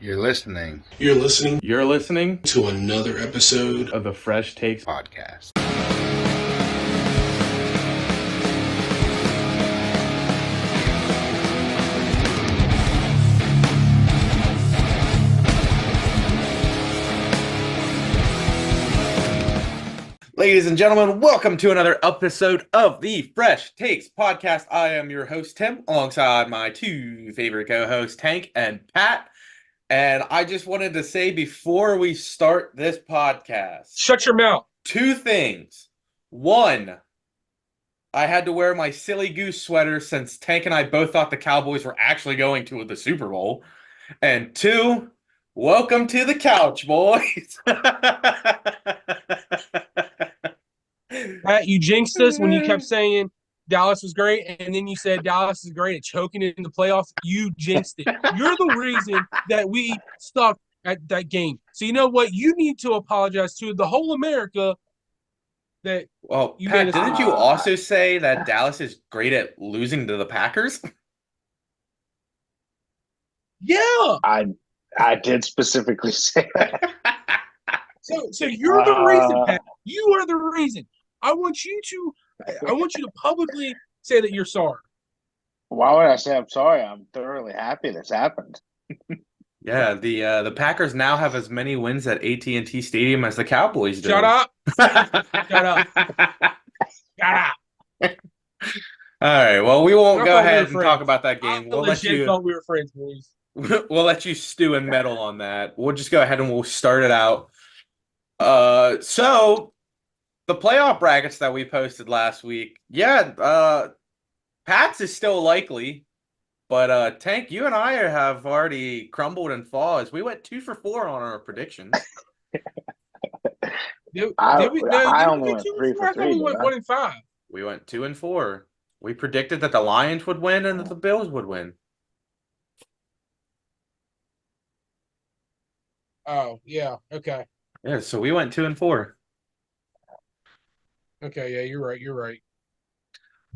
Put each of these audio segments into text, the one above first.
You're listening You're listening to another episode of the Fresh Takes podcast. Ladies and gentlemen, welcome to another episode of the Fresh Takes podcast. I am your host, Tim, alongside my two favorite co-hosts, Tank and Pat. And I just wanted to say before we start this podcast, Shut your mouth. two things. One, I had to wear my silly goose sweater since Tank and I both thought the Cowboys were actually going to the Super Bowl. And two, welcome to the couch, boys. Pat, you jinxed us when you kept saying Dallas was great, and then you said Dallas is great at choking it in the playoffs. You jinxed it. You're the reason that we stuck at that game. So you know what? You need to apologize to the whole America that Well, you Pat, made us. didn't you also say that Dallas is great at losing to the Packers? Yeah. I did specifically say that. So you're the reason, Pat. You are the reason. I want you to publicly say that you're sorry. Why would I say I'm sorry? I'm thoroughly happy this happened. Yeah, the Packers now have as many wins at AT&T Stadium as the Cowboys do. Shut up. Shut up. Shut up. All right, well, we won't I go thought we ahead were and friends. talk about that game. I legit thought we were friends, boys. We'll let you stew and meddle on that. We'll just go ahead and we'll start it out. So the playoff brackets that we posted last week, Pats is still likely, but Tank, you and I have already crumbled and falls. We went 2 for 4 on our predictions. I we only get went 2 3 and 4? for I thought 3. we went 1 and 5. We went 2 and 4. We predicted that the Lions would win and that the Bills would win. Oh, yeah. Okay. Yeah, so we went 2 and 4. Okay, yeah, you're right. You're right.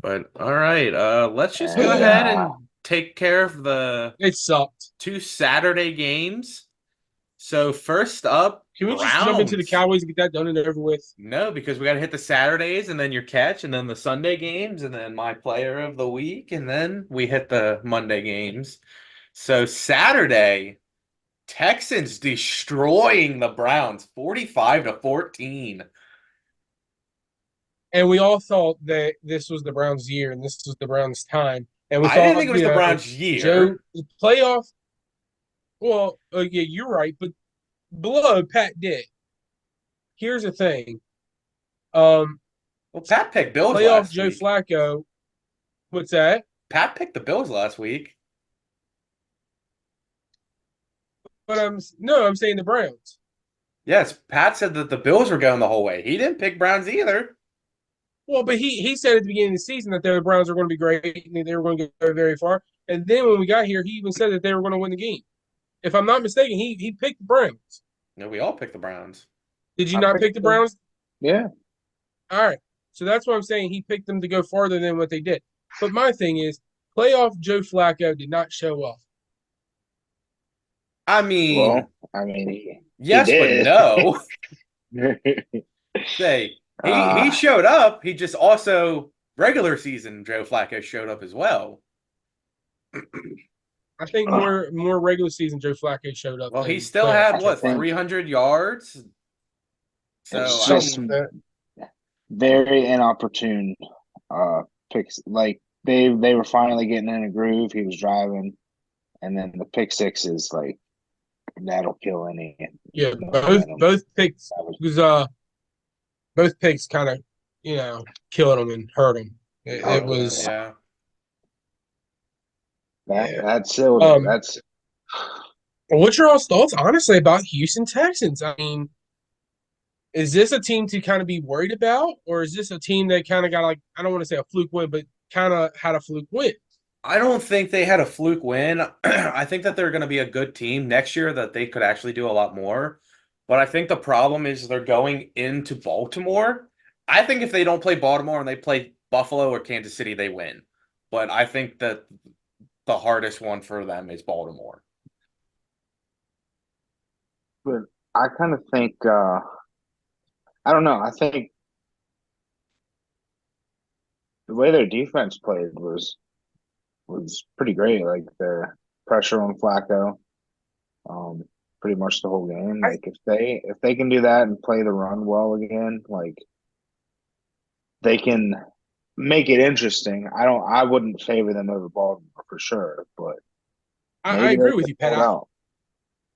But all right, let's just go Yeah. ahead and take care of the It sucked. 2 Saturday games. So first up, Can we Browns. just jump into the Cowboys and get that done and over with? No, because we got to hit the Saturdays and then your catch and then the Sunday games and then my player of the week and then we hit the Monday games. So Saturday, Texans destroying the Browns 45-14. And we all thought that this was the Browns' year and this was the Browns' time. And we I thought, didn't think it was the Browns' year. Joe, the playoff. Well, yeah, you're right, but below Pat did. Here's the thing. Well, Pat picked Bills Playoff last Joe week. Flacco. What's that? Pat picked the Bills last week. But I'm saying the Browns. Yes, Pat said that the Bills were going the whole way. He didn't pick Browns either. Well, but he said at the beginning of the season that the Browns were going to be great and they were going to go very far. And then when we got here, he even said that they were going to win the game. If I'm not mistaken, he picked the Browns. No, we all picked the Browns. Did you I not picked pick the them. Browns? Yeah. All right. So that's what I'm saying. He picked them to go farther than what they did. But my thing is, playoff Joe Flacco did not show off. I mean, He yes, but did. no. Say he showed up. He just also regular season Joe Flacco showed up as well. I think more regular season Joe Flacco showed up. Well, he than still playoff had Joe what Flacco. 300 yards. So It's I just mean, very inopportune picks. Like they were finally getting in a groove. He was driving, and then the pick six is like that'll kill any. Yeah, momentum. both picks That was- because both picks kind of killed him and hurt him. It was yeah. That's silly. That's What's your all's thoughts, honestly, about Houston Texans? I mean, is this a team to kind of be worried about, or is this a team that kind of got like, I don't want to say a fluke win, but kind of had a fluke win? I don't think they had a fluke win. I think that they're going to be a good team next year, that they could actually do a lot more. But I think the problem is they're going into Baltimore. I think if they don't play Baltimore and they play Buffalo or Kansas City, they win. But I think that the hardest one for them is Baltimore. But I kind of think I don't know. I think the way their defense played was pretty great. Like the pressure on Flacco, um, pretty much the whole game. I, Like if they can do that and play the run well again, like they can make it interesting. I wouldn't favor them over Baltimore for sure, but I maybe they agree with can you, Pat. pull it out.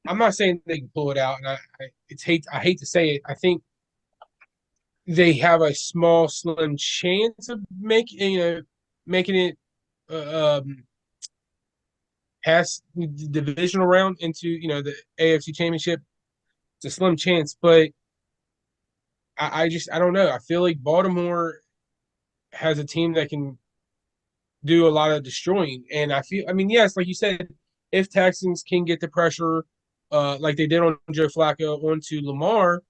I'm not saying they can pull it out, and I hate to say it. I think they have a small, slim chance of making it past the divisional round into the AFC Championship. It's a slim chance, but I don't know. I feel like Baltimore has a team that can do a lot of destroying, and I mean, yes, like you said, if Texans can get the pressure, like they did on Joe Flacco onto Lamar,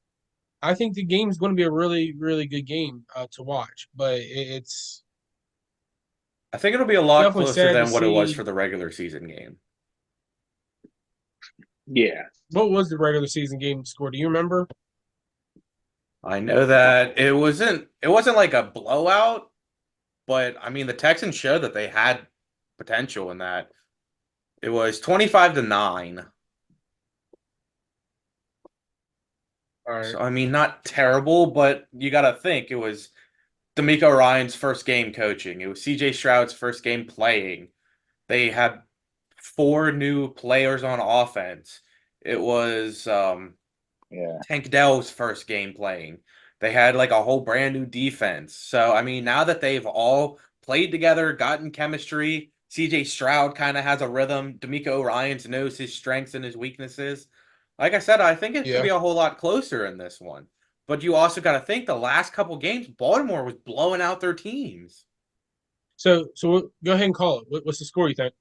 I think the game is going to be a really, really good game to watch. But it's I think it'll be a lot definitely closer sad to than what it was see. for the regular season game. Yeah. What was the regular season game score? Do you remember? I know that it wasn't like a blowout, but I mean the Texans showed that they had potential in that. It was 25-9. All right. So I mean not terrible, but you got to think it was D'Amico Ryan's first game coaching. It was CJ Stroud's first game playing. They had four new players on offense. It was Yeah. Tank Dell's first game playing. They had like a whole brand new defense. So, I mean, now that they've all played together, gotten chemistry, CJ Stroud kind of has a rhythm. D'Amico Ryans knows his strengths and his weaknesses. Like I said, I think it could Yeah. be a whole lot closer in this one. But you also got to think the last couple games, Baltimore was blowing out their teams. So go ahead and call it. What's the score you think?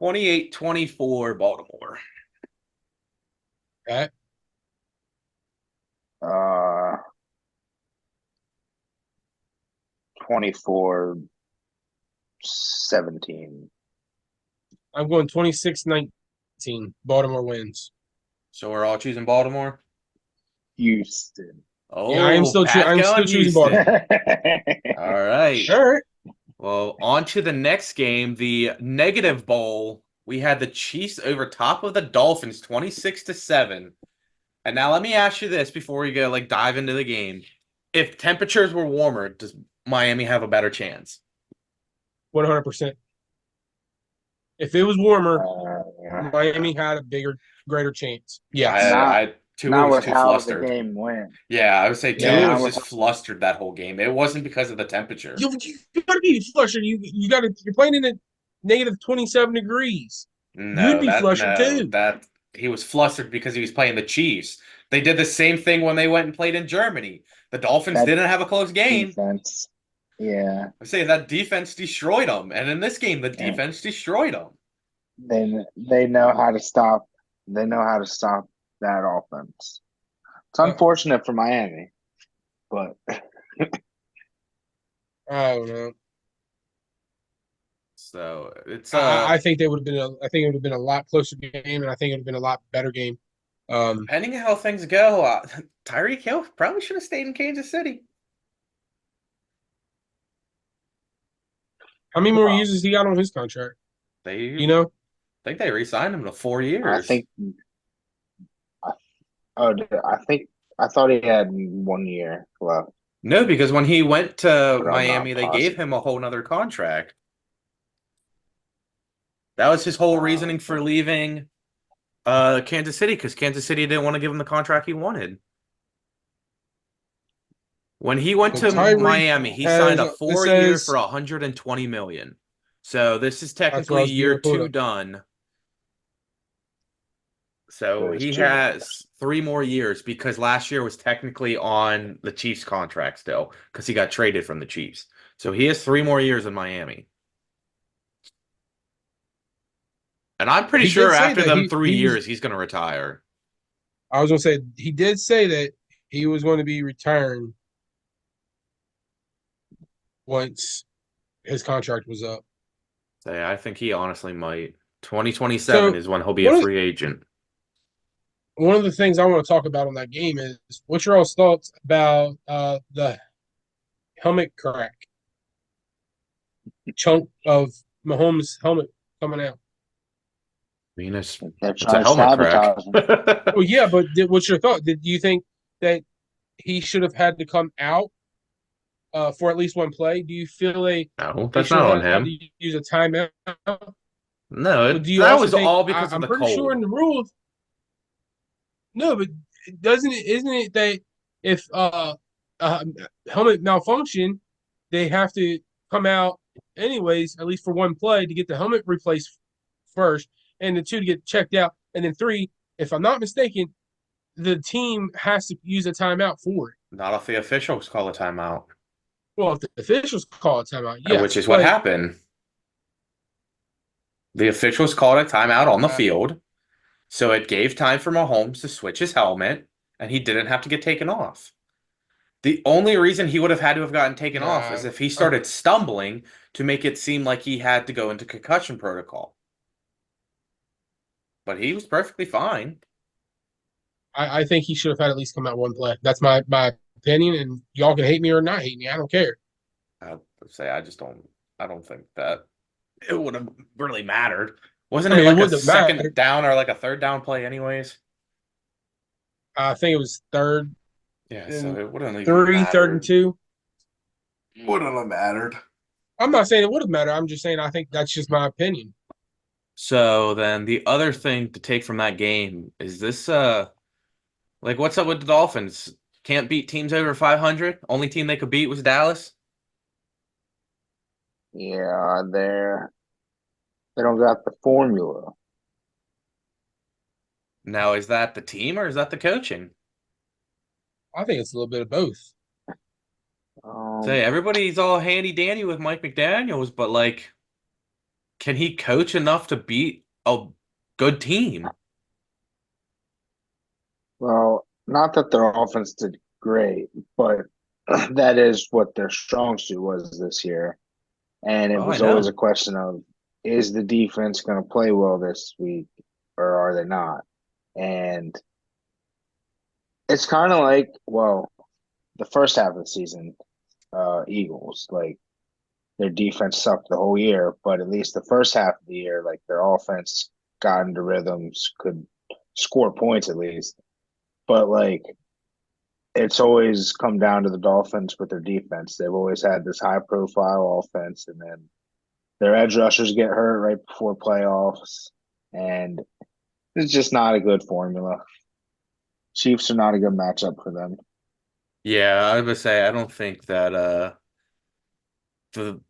28-24 Baltimore. Pat? Uh 24-17. I'm going 26-19. Baltimore wins. So we're all choosing Baltimore. Houston. Yeah, I am Oh, still Pat's I'm still going choosing Houston. Baltimore. All right. All right. Well, on to the next game, the Negative Bowl. We had the Chiefs over top of the Dolphins, 26-7. And now let me ask you this before we go dive into the game. If temperatures were warmer, does Miami have a better chance? 100%. If it was warmer, uh, Miami had a greater chance. Yes. not Tua not was with too how the flustered. game went. Yeah, I would say Yeah. Tua Not was with just flustered that whole game. It wasn't because of the temperature. You gotta be flushed. You're playing in a negative 27 degrees. You'd No, be that flushed no, too. that he was flustered because he was playing the Chiefs. They did the same thing when they went and played in Germany. The Dolphins that didn't have a close game. defense. Yeah. I say that defense destroyed them, and in this game, the Yeah. defense destroyed them. They know how to stop. They know how to stop that offense. It's Uh, unfortunate for Miami, but I don't know. So it's I think they would have been. I think it would have been a lot closer game, and I think it would have been a lot better game. depending on how things go, Tyreek Hill probably should have stayed in Kansas City. How many more years has he got on his contract? They You know, think they re-signed him to 4 I years. think. Oh, I think I thought he had 1 year left, No, because when he went to but I'm Miami, not they gave positive. him a whole nother contract. That was his whole reasoning for leaving Kansas City, because Kansas City didn't want to give him the contract he wanted. When he went so to Tyreek Miami, he signed has. a It 4 year for says 120 million. So this is that's what I technically was year being pulled two up. done. So There's he 2 more. has 3 more years because last year was technically on the Chiefs contract still because he got traded from the Chiefs. So he has 3 more years in Miami. And I'm pretty He did sure say after that them three he was. years, he's going to retire. I was gonna say he did say that he was going to be retiring once his contract was up. So yeah, I think he honestly might. 2027 So is when he'll be a one of free agent. one of the things I want to talk about on that game is what's your all's thoughts about the helmet crack chunk of Mahomes' helmet coming out? I mean, it's They're a trying to helmet crack. sabotage him. Well, yeah, but what's your thought? Did you think that he should have had to come out for at least one play? Do you feel No, they that's should not on have had him. to use a timeout? No, But do you that also was think all because of I'm the pretty sure cold. in the rules? No, but doesn't it? Isn't it that if helmet malfunction, they have to come out anyways, at least for one play to get the helmet replaced first, and the two to get checked out, and then three, if I'm not mistaken, the team has to use a timeout for it. Not if the officials call a timeout, Well, if the officials call a timeout, which yes, is what but happened. The officials called a timeout on the field, so it gave time for Mahomes to switch his helmet, and he didn't have to get taken off. The only reason he would have had to have gotten taken off is nah, if he started stumbling to make it seem like he had to go into concussion protocol. But he was perfectly fine. I think he should have had at least come out one play. That's my opinion, and y'all can hate me or not hate me. I don't care. I would say I don't think that it would have really mattered. Wasn't I it mean, it like a wouldn't have second mattered. down or like a third down play anyways? I think it was third Yeah, so and it wouldn't even three, third and mattered. two. Wouldn't have mattered. I'm not saying it would have mattered. I'm just saying I think that's just my opinion. So then the other thing to take from that game is this like what's up with the Dolphins? Can't beat teams over 500? Only team they could beat was Dallas? Yeah, they don't got the formula. Now is that the team or is that the coaching? I think it's a little bit of both. Say everybody's all handy dandy with Mike McDaniels, but like can he coach enough to beat a good team? Well, not that their offense did great, but that is what their strong suit was this year. And it Oh, I was always a know. question of, is the defense going to play well this week or are they not? And it's kind of like, well, the first half of the season, Eagles, like their defense sucked the whole year, but at least the first half of the year, like their offense got into rhythms, could score points at least. But like it's always come down to the Dolphins with their defense. They've always had this high profile offense, and then their edge rushers get hurt right before playoffs, and it's just not a good formula. Chiefs are not a good matchup for them. Yeah, I would say I don't think that the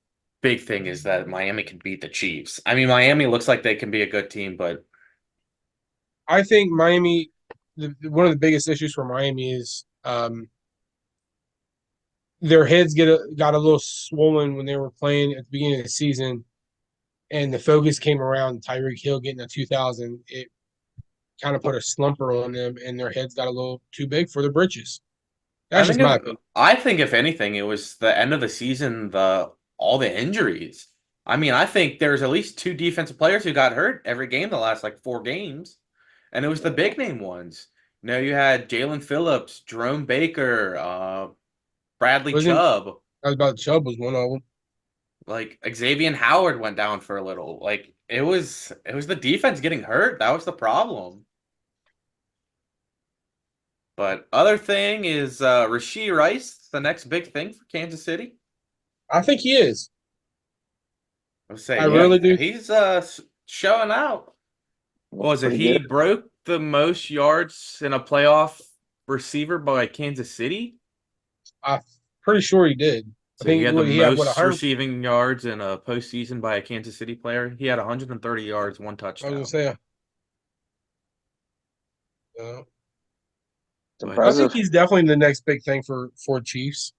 big thing is that Miami can beat the Chiefs. I mean, Miami looks like they can be a good team, but I think Miami, one of the biggest issues for Miami is their heads got a little swollen when they were playing at the beginning of the season, and the focus came around Tyreek Hill getting a 2,000. It kind of put a slumper on them, and their heads got a little too big for their britches. That's just my opinion. I think if anything, it was the end of the season, the all the injuries. I mean, I think there's at least two defensive players who got hurt every game the last like 4 games, and it was the big name ones. You know, you had Jalen Phillips, Jerome Baker, Bradley Wasn't Chubb, I was about Chubb was one of them. like Xavier Howard went down for a little. Like it was the defense getting hurt. That was the problem. But other thing is Rashee Rice, the next big thing for Kansas City. I think he is. I would say, I really do. he's showing out. What Looks was it? pretty He good. broke the most yards in a playoff receiver by Kansas City. I'm pretty sure he did. I So he think had the he had what most 100. receiving yards in a postseason by a Kansas City player. He had 130 yards, one I was touchdown. gonna say. It's But I think impressive. he's definitely the next big thing for Chiefs.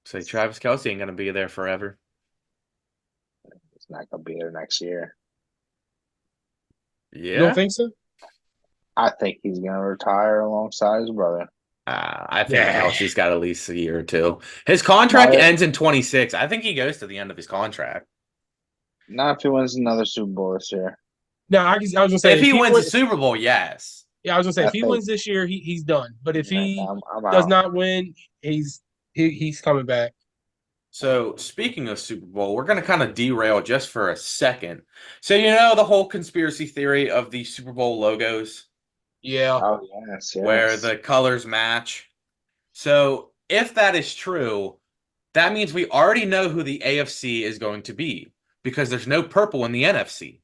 say Travis Kelce ain't gonna be there forever. It's not gonna be there next year. You don't Yeah. think so? I think he's gonna retire alongside his brother. I think Yeah. Kelsey's got at least a year or two. His contract Not- ends in 26. I think he goes to the end of his contract. Not if he wins another Super Bowl this year. No, I was gonna say If he wins the wins, Super Bowl, yes. yeah, I was gonna say I if he think wins this year, he's done. But if he I'm does out. not win, he's coming back. So, speaking of Super Bowl, we're going to kind of derail just for a second. So, you know the whole conspiracy theory of the Super Bowl logos Yeah, Oh yes, where yes. the colors match? So, if that is true, that means we already know who the AFC is going to be because there's no purple in the NFC.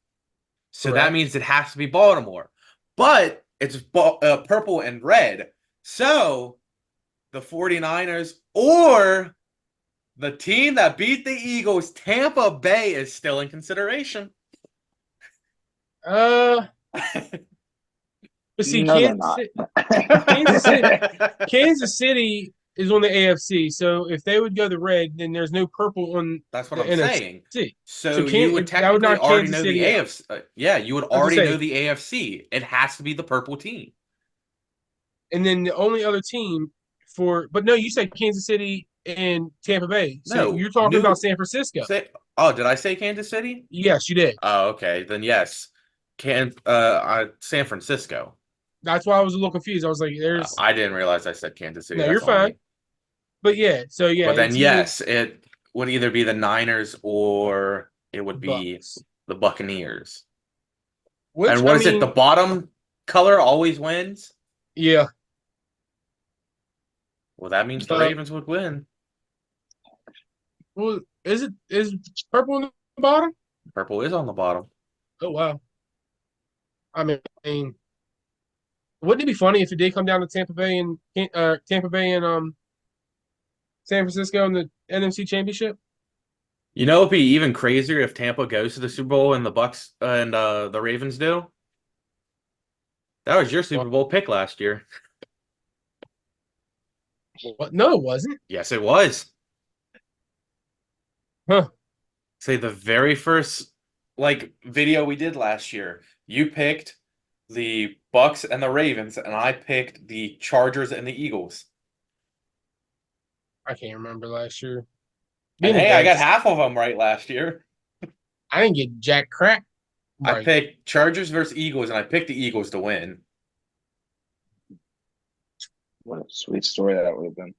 So that correct. means it has to be Baltimore. But it's purple and red. So the 49ers or the team that beat the Eagles, Tampa Bay, is still in consideration. But see, No, they're not. Kansas City, Kansas City is on the AFC. So if they would go the red, then there's no purple on That's what the I'm NFC. saying. So So you would that would technically knock already Kansas know City the out. AFC. Yeah, you would I was already gonna know say, the AFC. It has to be the purple team. and then the only other team but no, you said Kansas City and Tampa Bay. So No, you're talking about San Francisco. Did I say Kansas City? Yes, you did. Oh, okay. Then yes. San Francisco. That's why I was a little confused. I was like, there's I didn't realize I said Kansas City. no, you're That's on fine. me. But yeah, so yeah, But then it's either yes, it would either be the Niners or it would be Bucks. the Buccaneers. Which And what I is it? The mean, bottom color always wins? yeah. Well, that means the Uh, Ravens would win. well, is purple on the bottom? Purple is on the bottom. Oh wow. I mean, wouldn't it be funny if it did come down to Tampa Bay and San Francisco in the NFC Championship? You know, it'd be even crazier if Tampa goes to the Super Bowl and the Bucks and the Ravens do. That was your Super Bowl pick last year. What? No, it wasn't. Yes, it was. Huh. Say the very first video we did last year, you picked the Bucks and the Ravens, and I picked the Chargers and the Eagles. I can't remember last year. And hey, I got half of them right last year. I didn't get jack crap right. I picked Chargers versus Eagles, and I picked the Eagles to win. What a sweet story that would have been.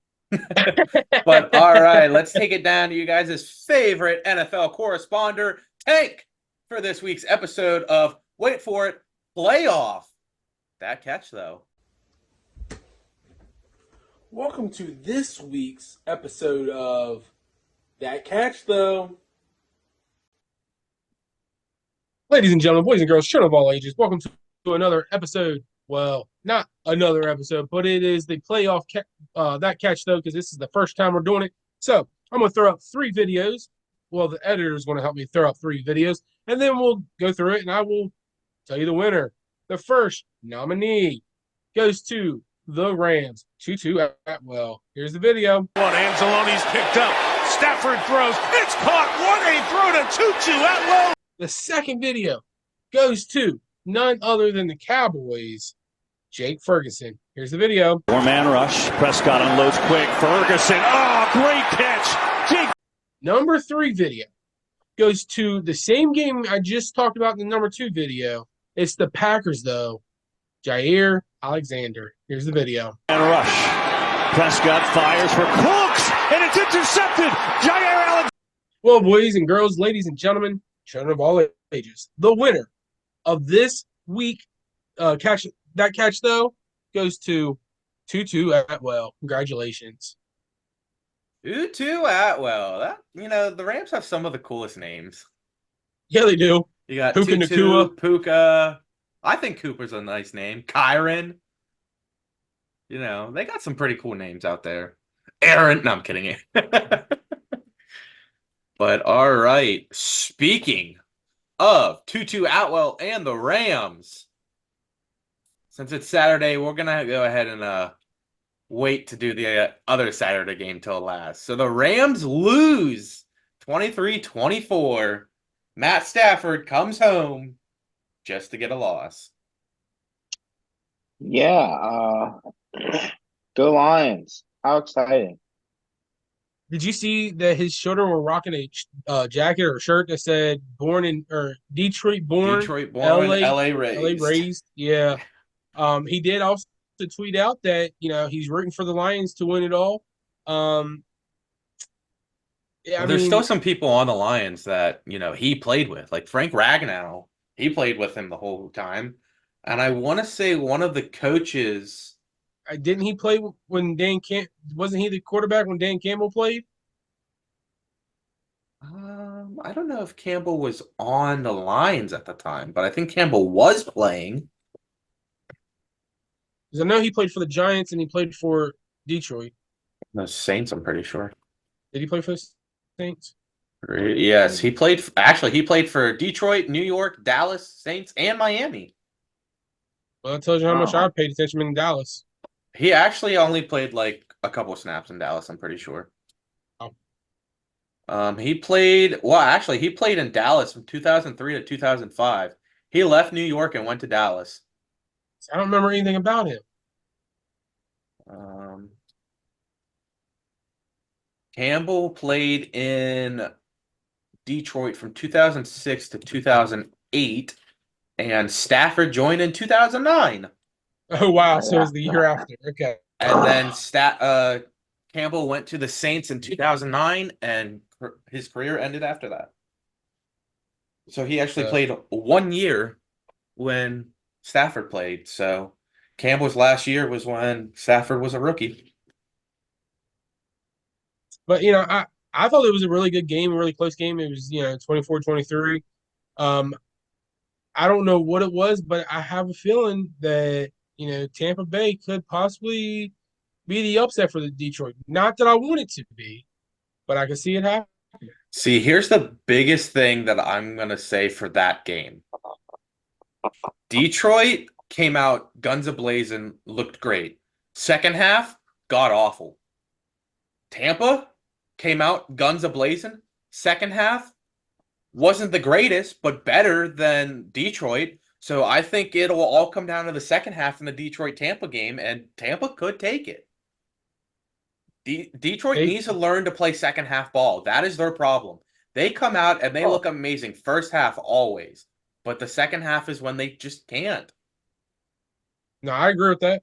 But all right, let's take it down to you guys' favorite NFL corresponder, Tank, for this week's episode of, wait for it, Playoff. That catch, though. Welcome to this week's episode of That Catch, though. Ladies and gentlemen, boys and girls, children of all ages, welcome to another episode. Well, not another episode, but it is the playoff That Catch, though, because this is the first time we're doing it. So I'm going to throw up 3 videos. Well, the editor is going to help me throw up 3 videos, and then we'll go through it, and I will tell you the winner. The first nominee goes to the Rams, Tutu Atwell. Here's the video. Anzalone's picked up. Stafford throws. It's caught. What a throw to Tutu Atwell. The second video goes to none other than the Cowboys, Jake Ferguson. Here's the video. 4-man rush. Prescott unloads quick. Ferguson. Oh, great catch. Jake. Number 3 video goes to the same game I just talked about in the number 2 video. It's the Packers, though. Jair Alexander. Here's the video. And rush. Prescott fires for Cooks, and it's intercepted. Jair Alexander. Well, boys and girls, ladies and gentlemen, children of all ages, the winner of this week catch, though, goes to Tutu Atwell. Congratulations. Tutu Atwell. The Rams have some of the coolest names. Yeah, they do. You got Puka Tutu, Nacua. Puka. I think Cooper's a nice name. Kyron. They got some pretty cool names out there. Aaron. No, I'm kidding. But all right. Speaking of Tutu Atwell and the Rams, since it's Saturday, we're going to go ahead and wait to do the other Saturday game till last. So the Rams lose 23-24. Matt Stafford comes home just to get a loss. Yeah. Go Lions. How exciting. Did you see that his children were rocking a jacket or a shirt that said "Born in" or "Detroit born, Detroit born, L.A. LA L.A. raised. raised"? Yeah. He did also tweet out that he's rooting for the Lions to win it all. Yeah, I Well, there's still mean, some people on the Lions that, he played with. Like Frank Ragnow, he played with him the whole time. And I want to say one of the coaches. didn't he play when Dan Camp? Wasn't he the quarterback when Dan Campbell played? I don't know if Campbell was on the Lions at the time, but I think Campbell was playing. Because I know he played for the Giants and he played for Detroit. The Saints, I'm pretty sure. Did he play for the Saints? Yes, he played. Actually, he played for Detroit, New York, Dallas, Saints, and Miami. Well, that tells you how much I paid attention in Dallas. He actually only played like a couple snaps in Dallas, I'm pretty sure. He played. Well, actually, he played in Dallas from 2003 to 2005. He left New York and went to Dallas. I don't remember anything about him. Campbell played in Detroit from 2006 to 2008, and Stafford joined in 2009. Oh wow! So it was the year after. Okay. And then Campbell went to the Saints in 2009, and his career ended after that. So he actually played 1 year when Stafford played. So Campbell's last year was when Stafford was a rookie. But I thought it was a really good game, a really close game. It was 24-23. I don't know what it was, but I have a feeling that Tampa Bay could possibly be the upset for the Detroit. Not that I want it to be, but I can see it happen. See, here's the biggest thing that I'm going to say for that game. Detroit came out guns a-blazing, looked great. Second half, god awful. Tampa came out guns a-blazing. Second half, wasn't the greatest, but better than Detroit. So I think it'll all come down to the second half in the Detroit-Tampa game, and Tampa could take it. Detroit needs to learn to play second half ball. That is their problem. They come out and they look amazing first half always, but the second half is when they just can't. No, I agree with that.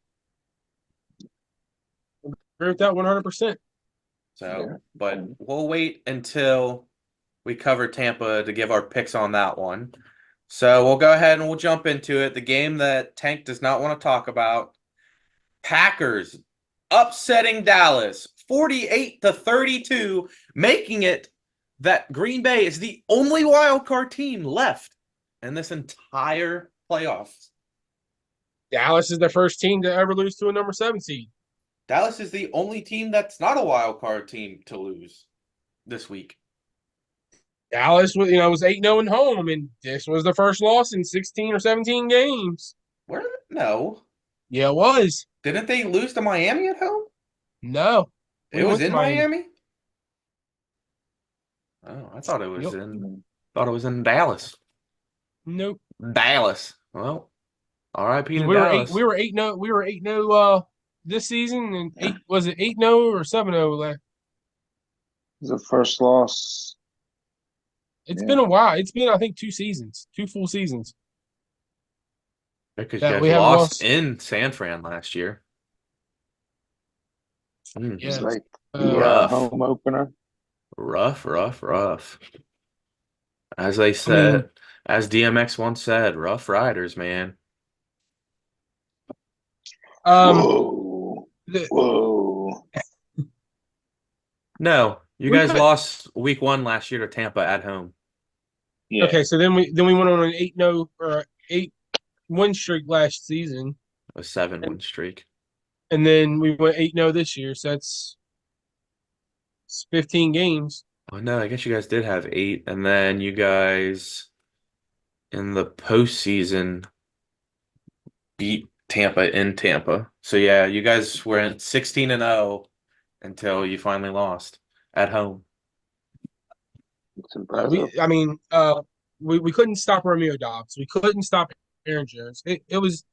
I agree with that 100%. So, but we'll wait until we cover Tampa to give our picks on that one. So we'll go ahead and we'll jump into it. The game that Tank does not want to talk about. Packers upsetting Dallas 48-32, making it that Green Bay is the only wild card team left in this entire playoffs. Dallas is the first team to ever lose to a number 7 seed. Dallas is the only team that's not a wild card team to lose this week. Dallas was 8-0 at home, and this was the first loss in 16 or 17 games. No. Yeah, it was. Didn't they lose to Miami at home? No. It was in Miami? Oh, I thought it was in Dallas. Nope. Dallas. Well, R.I.P. to we Dallas. We were 8-0 this season, and was it 8-0 or 7-0 last? It was the first loss. It's been a while. It's been, I think, 2 full seasons. Because you guys lost in San Fran last year. It's like rough. Home opener. Rough. As they said, as DMX once said, rough riders, man. Whoa. No, you guys lost week 1 last year to Tampa at home. Yeah. Okay, so then we went on an 8-0 or 8-win streak last season. A 7-win streak. And then we went 8-0 this year, so it's 15 games. Oh no, I guess you guys did have 8, and then you guys in the postseason beat Tampa in Tampa. So yeah, you guys were in 16-0 until you finally lost at home. We couldn't stop Romeo Dobbs. We couldn't stop Aaron Jones. It was.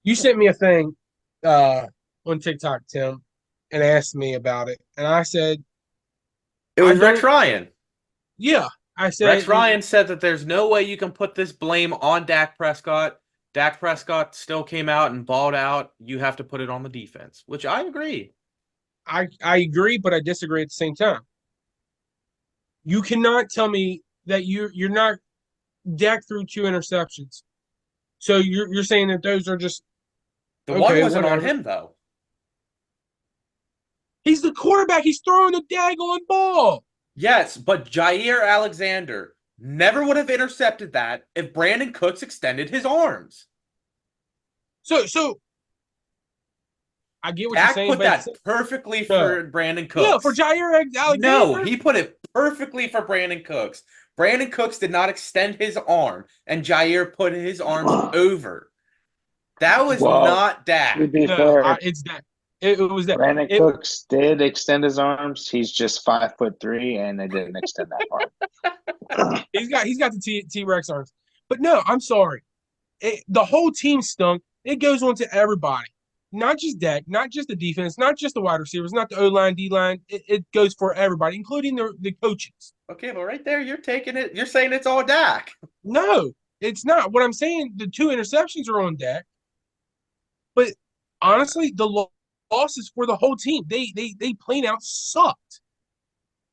You sent me a thing on TikTok, Tim, and asked me about it, and I said, It was I Rex don't. Ryan. Yeah, I said Rex Ryan said that there's no way you can put this blame on Dak Prescott. Dak Prescott still came out and balled out. You have to put it on the defense, which I agree. I agree, but I disagree at the same time. You cannot tell me that you're not Dak threw 2 interceptions. So you're saying that those are just The one okay, wasn't on whatever. him, though. He's the quarterback. He's throwing the daggone ball. Yes, but Jair Alexander never would have intercepted that if Brandon Cooks extended his arms. So I get what you're Dak saying, put but that perfectly for Brandon Cooks. yeah, for Jair Alexander. No, he put it perfectly for Brandon Cooks. Brandon Cooks did not extend his arm, and Jair put his arms over. That was not Dak. To be No, fair, it's that. It was that. Brandon Cooks did extend his arms. He's just 5'3", and they didn't extend that far. He's got the T-Rex arms. But no, I'm sorry. The whole team stunk. It goes on to everybody. Not just Dak, not just the defense, not just the wide receivers, not the O-line, D-line. It goes for everybody, including the coaches. Okay, but right there, you're taking it. You're saying it's all Dak. No, it's not. What I'm saying, the 2 interceptions are on Dak. But honestly, the losses for the whole team, they plain out sucked.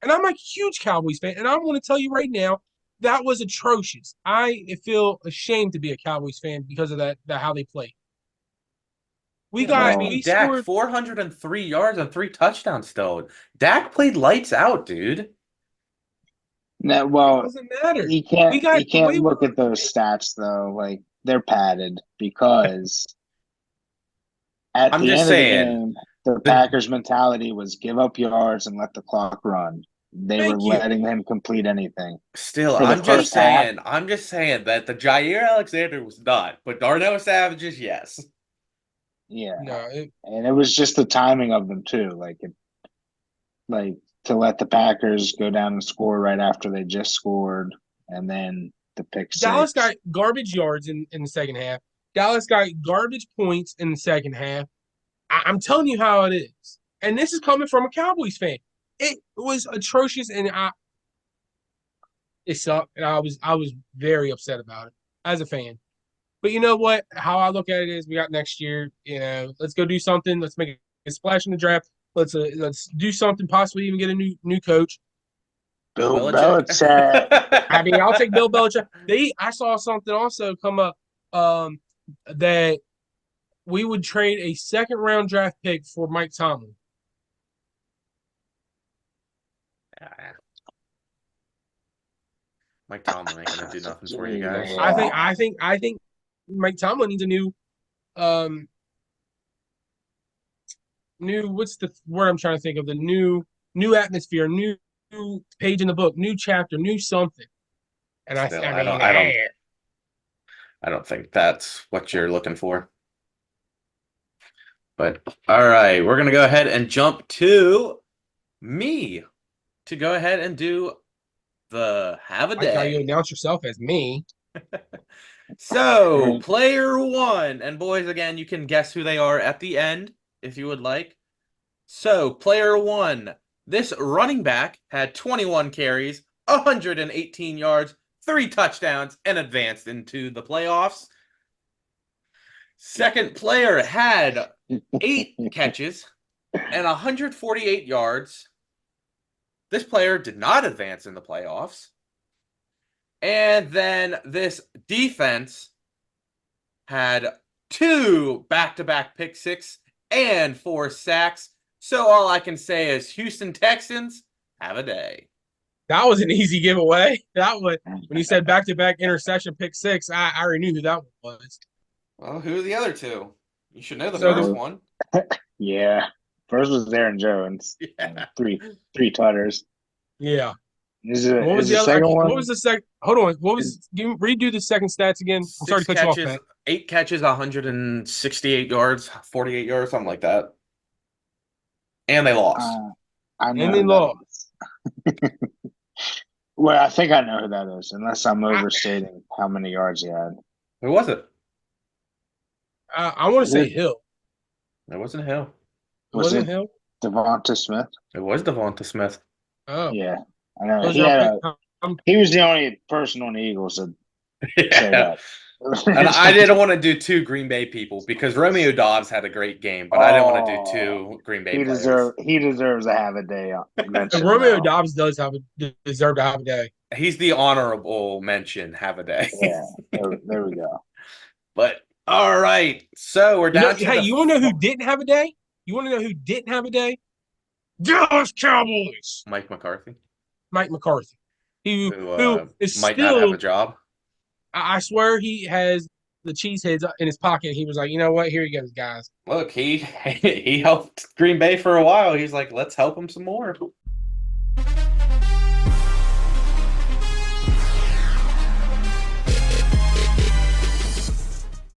And I'm a huge Cowboys fan, and I want to tell you right now, that was atrocious. I feel ashamed to be a Cowboys fan because of that how they played. We Dak scored 403 yards and 3 touchdowns still. Dak played lights out, dude. No, It well, doesn't matter. you can't way look more- at those stats though. Like they're padded because at I'm the just end saying, of the game, the Packers' mentality was give up yards and let the clock run. They were Thank you. letting him complete anything. Still, For the I'm just first half- saying. I'm just saying that the Jair Alexander was not, but Darnell Savage's yes. Yeah, No, and it was just the timing of them too. Like to let the Packers go down and score right after they just scored, and then the pick six. Dallas got garbage yards in the second half. Dallas got garbage points in the second half. I'm telling you how it is. And this is coming from a Cowboys fan. It was atrocious, and it sucked, and I was very upset about it as a fan. But you know what? How I look at it is, we got next year. You know, let's go do something. Let's make a splash in the draft. Let's do something. Possibly even get a new coach. Bill Belichick. I mean, I'll take Bill Belichick. I saw something also come up that we would trade a 2nd-round draft pick for Mike Tomlin. Mike Tomlin ain't gonna do nothing for you guys. I think Mike Tomlin needs a new what's the word I'm trying to think of, the new atmosphere, new page in the book, new chapter, new something. And Still, I don't think that's what you're looking for. But all right, we're gonna go ahead and jump to me to go ahead and do the have a like how you day. announce yourself as me. So, player 1, and boys, again, you can guess who they are at the end if you would like. So, player 1, this running back had 21 carries, 118 yards, 3 touchdowns, and advanced into the playoffs. Second player had 8 catches and 148 yards. This player did not advance in the playoffs. And then this defense had 2 back-to-back pick six and 4 sacks. So all I can say is Houston Texans, have a day. That was an easy giveaway. That was when you said back-to-back interception pick six. I already knew who that one was. Well, who are the other 2? You should know the So first one. Yeah, first was Aaron Jones. Yeah. Three tutters. Yeah. What was the second one? What was the second? Hold on. Redo the second stats again. I'm sorry to cut you off, Matt. 8 catches, 168 yards, 48 yards, something like that. And they lost. I know And they who that lost. is. Well, I think I know who that is, unless I'm overstating how many yards he had. Who was it? I want to say Hill. It wasn't Hill. Wasn't Hill? Devonta Smith. It was Devonta Smith. Oh, Yeah, I know. those He are had pick- he was the only person on the Eagles that say Yeah. that. And I didn't want to do two Green Bay people because Romeo Dobbs had a great game, but I didn't want to do two Green Bay players. He deserves a have a day mention. Romeo though. Dobbs does deserve to have a day. He's the honorable mention. Have a day. Yeah, there we go. But all right, so we're down to Hey, the you want to know who didn't have a day? You want to know who didn't have a day? Dallas Cowboys. Mike McCarthy, Mike McCarthy, who is might not have still. a job. I swear he has the cheese heads in his pocket. He was like, you know what? Here you go, guys. Look, he helped Green Bay for a while. He's like, let's help him some more.